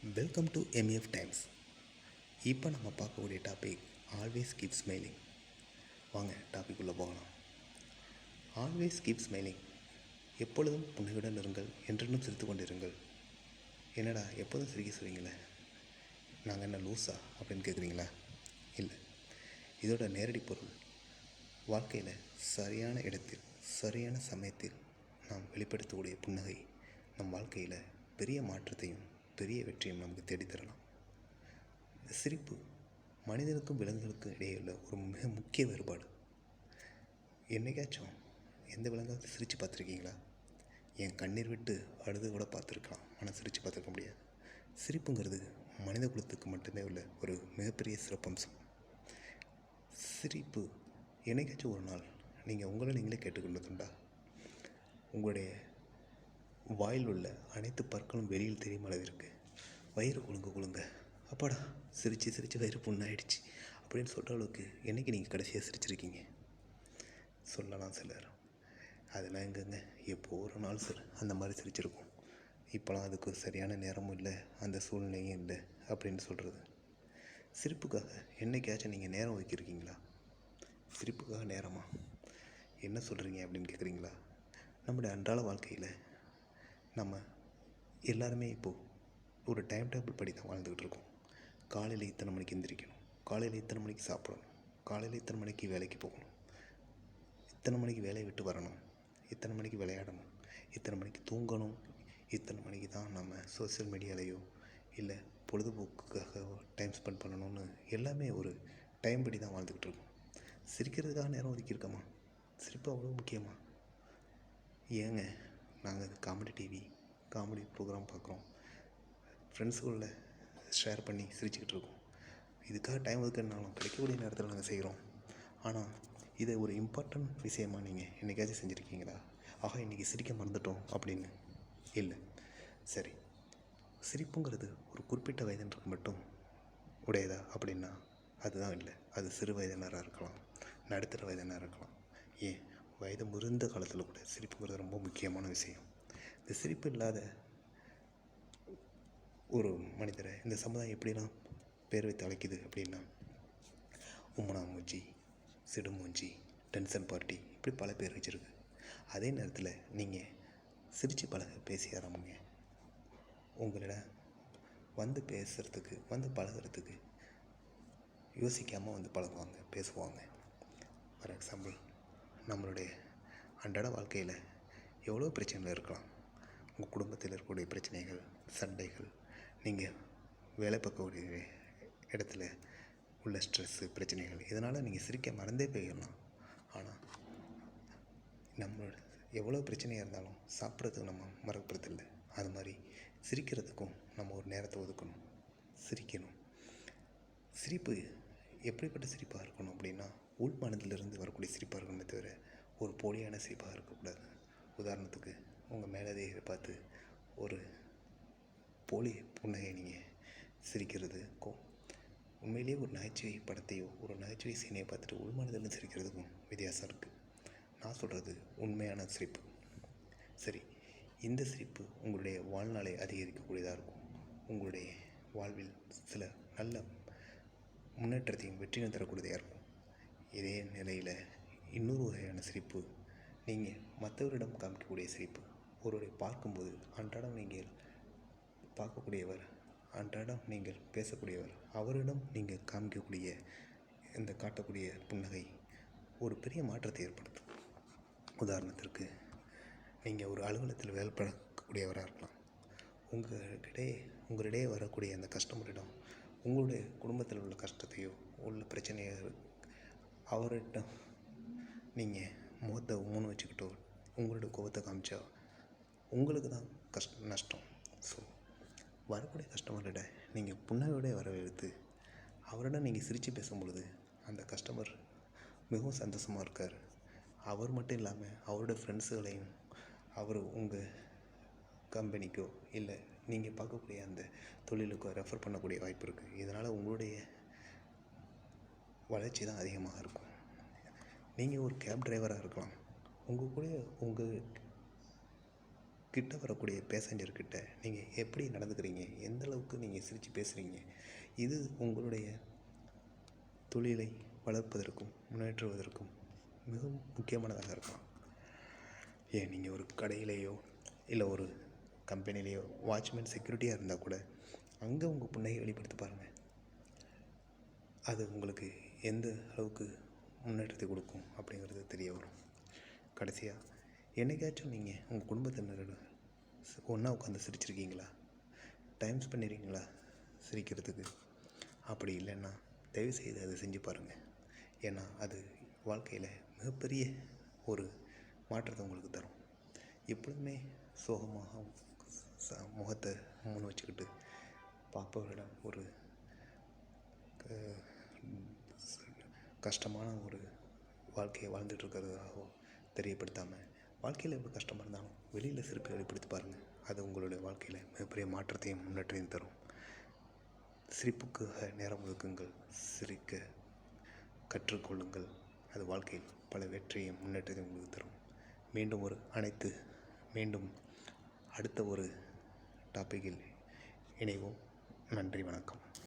Welcome to MF times. இப்போ நம்ம பார்க்கக்கூடிய டாபிக் ஆல்வேஸ் கீப் ஸ்மைலிங். வாங்க டாபிக் உள்ளே போகலாம். Always keep smiling. எப்பொழுதும் புன்னகையுடன் இருங்கள், என்றென்றும் சிரித்து கொண்டிருங்கள். என்னடா எப்போதும் சிரிக்க சொல்றீங்களே, நாங்கள் என்ன லூஸா அப்படின்னு கேட்குறீங்களா? இல்லை, இதோட நேரடி பொருள் வாழ்க்கையில் சரியான இடத்தில் சரியான சமயத்தில் நாம் வெளிப்படுத்தக்கூடிய புன்னகை நம் வாழ்க்கையில் பெரிய மாற்றத்தையும் பெரிய வெற்றியும் நமக்கு தேடித்தரலாம். இந்த சிரிப்பு மனிதனுக்கும் விலங்குகளுக்கும் இடையே உள்ள ஒரு மிக முக்கிய வேறுபாடு. என்னைக்காச்சும் எந்த விலங்காவது சிரித்து பார்த்துருக்கீங்களா? என் கண்ணீர் விட்டு அழுது கூட பார்த்துருக்கலாம், ஆனால் சிரித்து பார்த்துருக்க முடியாது. சிரிப்புங்கிறது மனித குலத்துக்கு மட்டுமே உள்ள ஒரு மிகப்பெரிய சிறப்பம்சம். சிரிப்பு என்னைக்காச்சும் ஒரு நாள் நீங்கள் உங்களை நீங்களே கேட்டுக்கொண்டதுண்டா? உங்களுடைய வாயில் உள்ள அனைத்து பற்களும் வெளியில் தெரியும் அளவிற்கு வயிறு குலுங்க அப்பாடா சிரித்து வயிறு புண்ணாயிடுச்சு அப்படின்னு சொல்கிற அளவுக்கு என்றைக்கு நீங்கள் கடைசியாக சிரிச்சிருக்கீங்க? சொல்லலாம் சிலர், அதெல்லாம் எங்கங்க எப்போ ஒரு நாள் சார் அந்த மாதிரி சிரிச்சிருக்கோம், இப்போலாம் அதுக்கு சரியான நேரமும் இல்லை, அந்த சூழ்நிலையும் இல்லை அப்படின்னு சொல்கிறது. சிரிப்புக்காக என்றைக்காச்சும் நீங்கள் நேரம் வைக்கிருக்கீங்களா? சிரிப்புக்காக நேரமா என்ன சொல்கிறீங்க அப்படின்னு கேட்குறீங்களா? நம்முடைய அன்றாட வாழ்க்கையில் நம்ம எல்லாருமே இப்போது ஒரு டைம் டேபிள் படி தான் வாழ்ந்துக்கிட்டு இருக்கோம். காலையில் இத்தனை மணிக்கு எந்திரிக்கணும், காலையில் இத்தனை மணிக்கு சாப்பிடணும், காலையில் இத்தனை மணிக்கு வேலைக்கு போகணும், இத்தனை மணிக்கு வேலையை விட்டு வரணும், இத்தனை மணிக்கு விளையாடணும், இத்தனை மணிக்கு தூங்கணும், இத்தனை மணிக்கு தான் நம்ம சோசியல் மீடியாலேயோ இல்லை பொழுதுபோக்குக்காக டைம் ஸ்பெண்ட் பண்ணணும்னு எல்லாமே ஒரு டைம் படி தான் வாழ்ந்துக்கிட்டு இருக்கோம். சிரிக்கிறதுக்காக நேரம் ஒதுக்கியிருக்கோமா? சிரிப்பு அவ்வளோ முக்கியமா? ஏங்க நாங்கள் காமெடி டிவி காமெடி ப்ரோக்ராம் பார்க்குறோம், ஃப்ரெண்ட்ஸுக்குள்ள ஷேர் பண்ணி சிரிச்சுக்கிட்டு இருக்கோம். இதுக்காக டைம் ஒதுக்கினாலும் கிடைக்கக்கூடிய நேரத்தில் நாங்கள் செய்கிறோம். ஆனால் இதை ஒரு இம்பார்ட்டன்ட் விஷயமா நீங்கள் என்றைக்காச்சும் செஞ்சுருக்கீங்களா? ஆக இன்றைக்கி சிரிக்க மறந்துட்டோம் அப்படின்னு. இல்லை. சரி, சிரிப்புங்கிறது ஒரு குறிப்பிட்ட வயதினருக்கு மட்டும் உடையதா அப்படின்னா அதுதான் இல்லை. அது சிறு வயதினராக இருக்கலாம், நடுத்தர வயதினராக இருக்கலாம், ஏன் வயது முதிர்ந்த காலத்தில் கூட சிரிப்புங்கிறது ரொம்ப முக்கியமான விஷயம். இந்த சிரிப்பு இல்லாத ஒரு மனிதரை இந்த சமுதாயம் எப்படிலாம் பேர் வைத்து அழைக்குது அப்படின்னா உம்மனா மூஞ்சி, சிடுமூஞ்சி, டென்ஷன் பார்ட்டி, இப்படி பல பேர் வச்சுருக்கு. அதே நேரத்தில் நீங்கள் சிரித்து பேசி ஆரம்பிங்க. உங்களிடம் வந்து பேசுகிறதுக்கு வந்து பழகிறதுக்கு யோசிக்காமல் வந்து பழகுவாங்க, பேசுவாங்க. ஃபார் எக்ஸாம்பிள், நம்மளுடைய அன்றாட வாழ்க்கையில் எவ்வளோ பிரச்சனைகள் இருக்கலாம். உங்கள் குடும்பத்தில் இருக்கக்கூடிய பிரச்சனைகள், சண்டைகள், நீங்கள் வேலை பார்க்கக்கூடிய இடத்துல உள்ள ஸ்ட்ரெஸ்ஸு, பிரச்சனைகள், இதனால் நீங்கள் சிரிக்க மறந்தே போயிடலாம். ஆனால் நம்ம எவ்வளோ பிரச்சனையாக இருந்தாலும் சாப்பிட்றதுக்கு நம்ம மறக்கிறதில்லை. அது மாதிரி சிரிக்கிறதுக்கும் நம்ம ஒரு நேரத்தை ஒதுக்கணும், சிரிக்கணும். சிரிப்பு எப்படிப்பட்ட சிரிப்பாக இருக்கணும் அப்படின்னா உள் மனதிலிருந்து வரக்கூடிய சிரிப்பாக இருக்கணுமே தவிர ஒரு போலியான சிரிப்பாக இருக்கக்கூடாது. உதாரணத்துக்கு உங்கள் மேலதிகாரியை பார்த்து ஒரு போலி புன்னகை நீங்கள் சிரிக்கிறதுக்கும் உண்மையிலேயே ஒரு நகைச்சுவை படத்தையோ ஒரு நகைச்சுவை சீனையை பார்த்துட்டு உள்மனதில் சிரிக்கிறதுக்கும் வித்தியாசம் இருக்குது. நான் சொல்கிறது உண்மையான சிரிப்பு. சரி, இந்த சிரிப்பு உங்களுடைய வாழ்நாளை அதிகரிக்கக்கூடியதாக இருக்கும். உங்களுடைய வாழ்வில் சில நல்ல முன்னேற்றத்தையும் வெற்றியும் தரக்கூடியதாக இருக்கும். இதே நிலையில் இன்னொரு வகையான சிரிப்பு நீங்கள் மற்றவரிடம் காமிக்கக்கூடிய சிரிப்பு. ஒருவரை பார்க்கும்போது அன்றாடம் நீங்கள் பார்க்கக்கூடியவர், அன்றாடம் நீங்கள் பேசக்கூடியவர், அவரிடம் நீங்கள் காமிக்கக்கூடிய இந்த காட்டக்கூடிய புன்னகை ஒரு பெரிய மாற்றத்தை ஏற்படுத்தும். உதாரணத்திற்கு, நீங்கள் ஒரு அலுவலகத்தில் வேலை பார்க்கக்கூடியவராக இருக்கலாம். உங்களிடையே வரக்கூடிய அந்த கஸ்டமரிடம் உங்களுடைய குடும்பத்தில் உள்ள கஷ்டத்தையோ உள்ள பிரச்சனையோ அவரிடம் நீங்கள் முகத்தை மூணு வச்சுக்கிட்டோ உங்களோட கோபத்தை காமிச்சா உங்களுக்கு தான் நஷ்டம். ஸோ வரக்கூடிய கஸ்டமரிட நீங்கள் புன்னகையோட வரவேற்று அவரிடம் நீங்கள் சிரித்து பேசும்பொழுது அந்த கஸ்டமர் மிகவும் சந்தோஷமாக இருக்கார். அவர் மட்டும் இல்லாமல் அவரோட ஃப்ரெண்ட்ஸுகளையும் அவர் உங்கள் கம்பெனிக்கோ இல்லை நீங்கள் பார்க்கக்கூடிய அந்த தொழிலுக்கோ ரெஃபர் பண்ணக்கூடிய வாய்ப்பு இருக்குது. இதனால் உங்களுடைய வளர்ச்சி தான் அதிகமாக இருக்கும். நீங்கள் ஒரு கேப் டிரைவராக இருக்கலாம். உங்கள் கிட்ட வரக்கூடிய பேசஞ்சர்கிட்ட நீங்கள் எப்படி நடந்துக்கிறீங்க, எந்தளவு அளவுக்கு நீங்கள் சிரித்து பேசுகிறீங்க. இது உங்களுடைய தொழிலை வளர்ப்பதற்கும் முன்னேற்றுவதற்கும் மிகவும் முக்கியமானதாக இருக்கலாம். ஏன் நீங்கள் ஒரு கடையிலேயோ இல்லை ஒரு கம்பெனிலேயோ வாட்ச்மேன் செக்யூரிட்டியாக இருந்தால் கூட அங்கே உங்கள் புன்னகையை வெளிப்படுத்தி பாருங்கள். அது உங்களுக்கு எந்த அளவுக்கு முன்னேற்றத்தை கொடுக்கும் அப்படிங்கிறது தெரிய வரும். கடைசியாக, என்னைக்காச்சும் நீங்கள் உங்கள் குடும்பத்தினரோட ஒன்றா உட்காந்து சிரிச்சிருக்கீங்களா? டைம் ஸ்பெண்ட் பண்ணியிருக்கீங்களா சிரிக்கிறதுக்கு? அப்படி இல்லைன்னா தயவுசெய்து அதை செஞ்சு பாருங்கள். ஏன்னா அது வாழ்க்கையில் மிகப்பெரிய ஒரு மாற்றத்தை உங்களுக்கு தரும். எப்பொழுதுமே சோகமாக முகத்தை முன் வச்சுக்கிட்டு பார்ப்பவரிடம் ஒரு கஷ்டமான ஒரு வாழ்க்கையை வாழ்ந்துட்டு இருக்கிறதாகவோ தெரியப்படுத்தாமல், வாழ்க்கையில் எவ்வளோ கஷ்டமாக இருந்தாலும் வெளியில் சிரிப்பை வெளிப்படுத்தி பாருங்கள். அது உங்களுடைய வாழ்க்கையில் மிகப்பெரிய மாற்றத்தையும் முன்னேற்றத்தையும் தரும். சிரிப்புக்காக நேரம் ஒதுக்குங்கள், சிரிக்க கற்றுக்கொள்ளுங்கள். அது வாழ்க்கையில் பல வெற்றியையும் முன்னேற்றத்தையும் உங்களுக்கு தரும். மீண்டும் அடுத்த ஒரு டாப்பிக்கில் இணைவோம். நன்றி, வணக்கம்.